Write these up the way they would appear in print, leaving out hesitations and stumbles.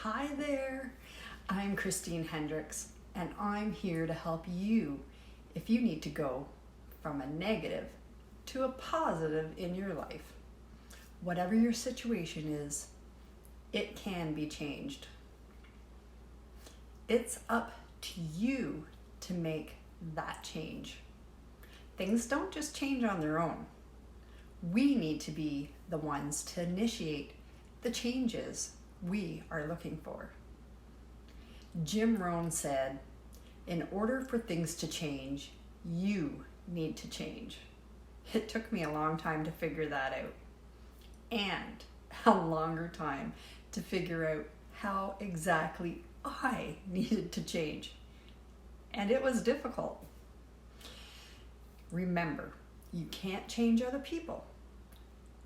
Hi there, I'm Christine Hendricks, and I'm here to help you if you need to go from a negative to a positive in your life. Whatever your situation is, it can be changed. It's up to you to make that change. Things don't just change on their own. We need to be the ones to initiate the changes we are looking for. Jim Rohn said, in order for things to change, you need to change. It took me a long time to figure that out, and a longer time to figure out how exactly I needed to change. And it was difficult. Remember, you can't change other people.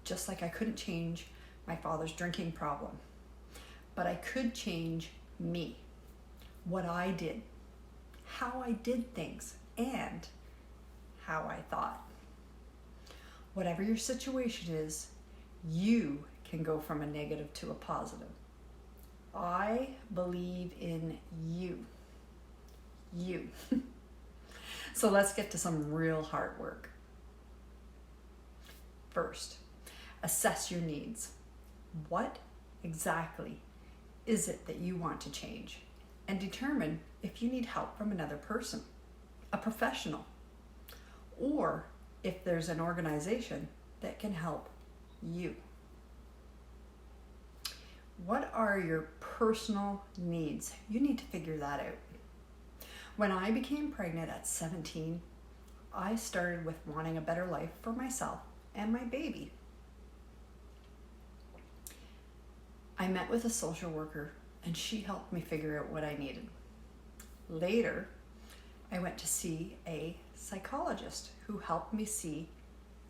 Just like I couldn't change my father's drinking problem. But I could change me, what I did, how I did things, and how I thought. Whatever your situation is, you can go from a negative to a positive. I believe in you. You. So let's get to some real hard work. First, assess your needs. What exactly is it that you want to change? And determine if you need help from another person, a professional, or if there's an organization that can help you. What are your personal needs? You need to figure that out. When I became pregnant at 17, I started with wanting a better life for myself and my baby. I met with a social worker and she helped me figure out what I needed. Later, I went to see a psychologist who helped me see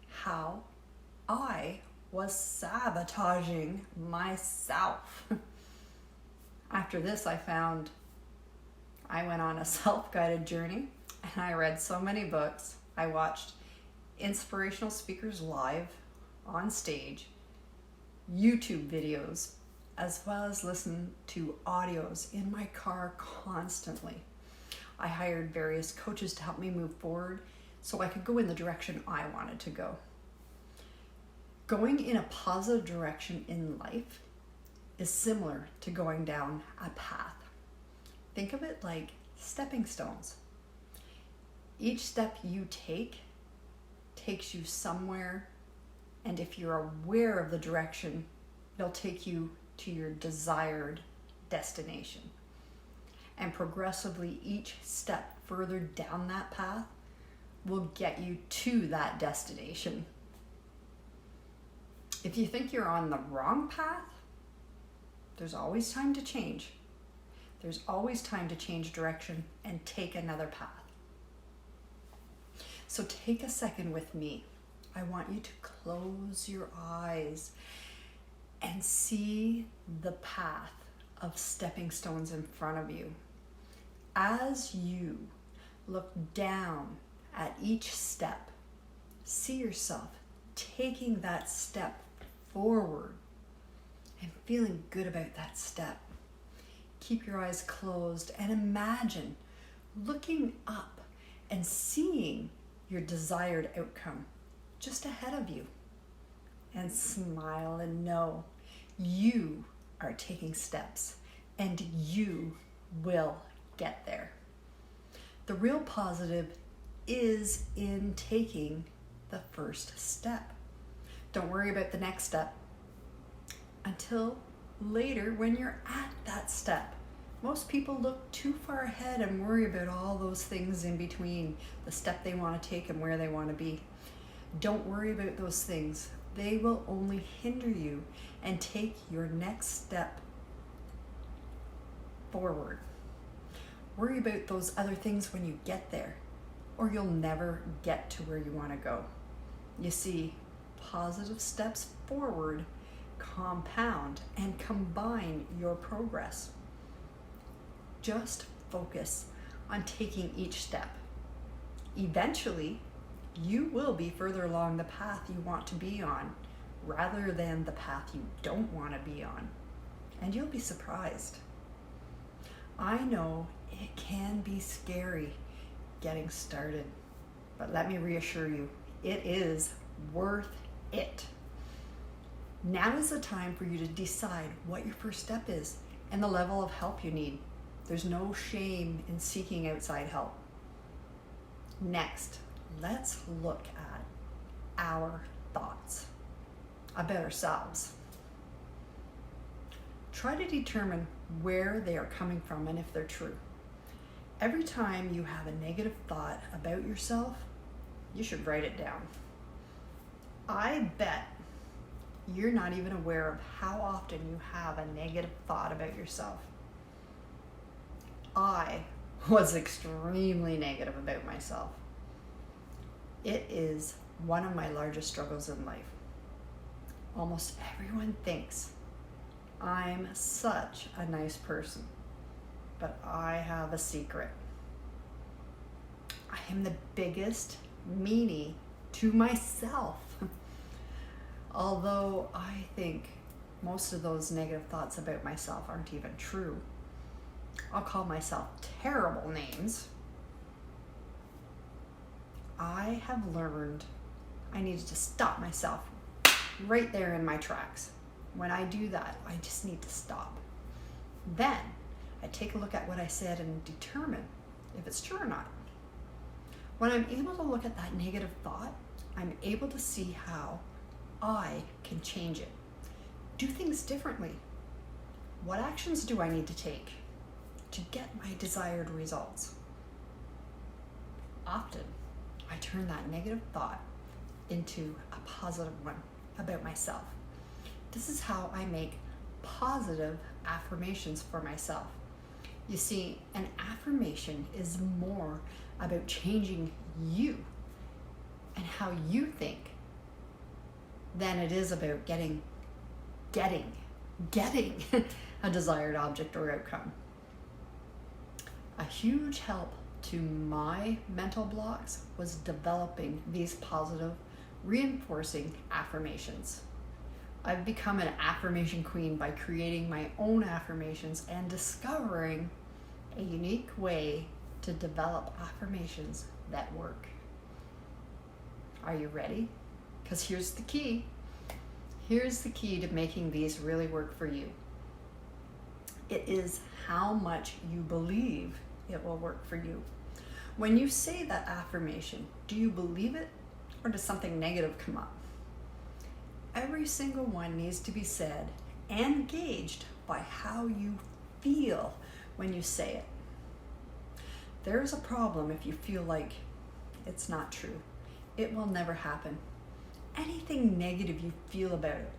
how I was sabotaging myself. After this, I went on a self-guided journey and I read so many books. I watched inspirational speakers live on stage, YouTube videos, as well as listen to audios in my car constantly. I hired various coaches to help me move forward so I could go in the direction I wanted to go. Going in a positive direction in life is similar to going down a path. Think of it like stepping stones. Each step you take takes you somewhere, and if you're aware of the direction, it'll take you to your desired destination. And progressively, each step further down that path will get you to that destination. If you think you're on the wrong path, there's always time to change. There's always time to change direction and take another path. So take a second with me. I want you to close your eyes and see the path of stepping stones in front of you. As you look down at each step, see yourself taking that step forward and feeling good about that step. Keep your eyes closed and imagine looking up and seeing your desired outcome just ahead of you. And smile and know you are taking steps and you will get there. The real positive is in taking the first step. Don't worry about the next step until later when you're at that step. Most people look too far ahead and worry about all those things in between, the step they want to take and where they want to be. Don't worry about those things. They will only hinder you and take your next step forward. Worry about those other things when you get there, or you'll never get to where you want to go. You see, positive steps forward compound and combine your progress. Just focus on taking each step. Eventually, you will be further along the path you want to be on rather than the path you don't want to be on. and you'll be surprised. I know it can be scary getting started, but let me reassure you, it is worth it. Now is the time for you to decide what your first step is and the level of help you need. There's no shame in seeking outside help. Next, let's look at our thoughts about ourselves. Try to determine where they are coming from and if they're true. Every time you have a negative thought about yourself, you should write it down. I bet you're not even aware of how often you have a negative thought about yourself. I was extremely negative about myself. It is one of my largest struggles in life. Almost everyone thinks I'm such a nice person, but I have a secret. I am the biggest meanie to myself. Although I think most of those negative thoughts about myself aren't even true. I'll call myself terrible names. I have learned I needed to stop myself right there in my tracks. When I do that, I just need to stop. Then I take a look at what I said and determine if it's true or not. When I'm able to look at that negative thought, I'm able to see how I can change it. Do things differently. What actions do I need to take to get my desired results? Often, I turn that negative thought into a positive one about myself. This is how I make positive affirmations for myself. You see, an affirmation is more about changing you and how you think than it is about getting a desired object or outcome. A huge help to my mental blocks was developing these positive, reinforcing affirmations. I've become an affirmation queen by creating my own affirmations and discovering a unique way to develop affirmations that work. Are you ready? Because here's the key. Here's the key to making these really work for you. It is how much you believe it will work for you. When you say that affirmation, do you believe it or does something negative come up? Every single one needs to be said and gauged by how you feel when you say it. There's a problem if you feel like it's not true. It will never happen. Anything negative you feel about it,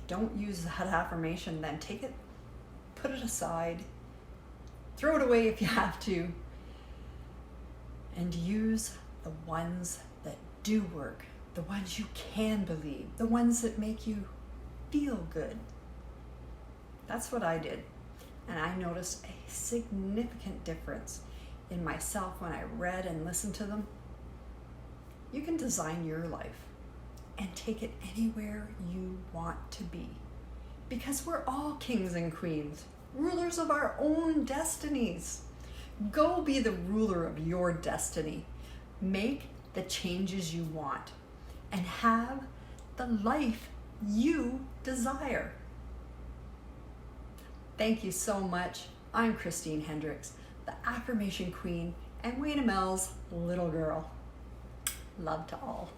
don't use that affirmation then. Take it, put it aside, throw it away if you have to, and use the ones that do work, the ones you can believe, the ones that make you feel good. That's what I did, and I noticed a significant difference in myself when I read and listened to them. You can design your life and take it anywhere you want to be, because we're all kings and queens, rulers of our own destinies. Go be the ruler of your destiny. Make the changes you want and have the life you desire. Thank you so much. I'm Christine Hendricks, the Affirmation Queen and Wayne Amel's little girl. Love to all.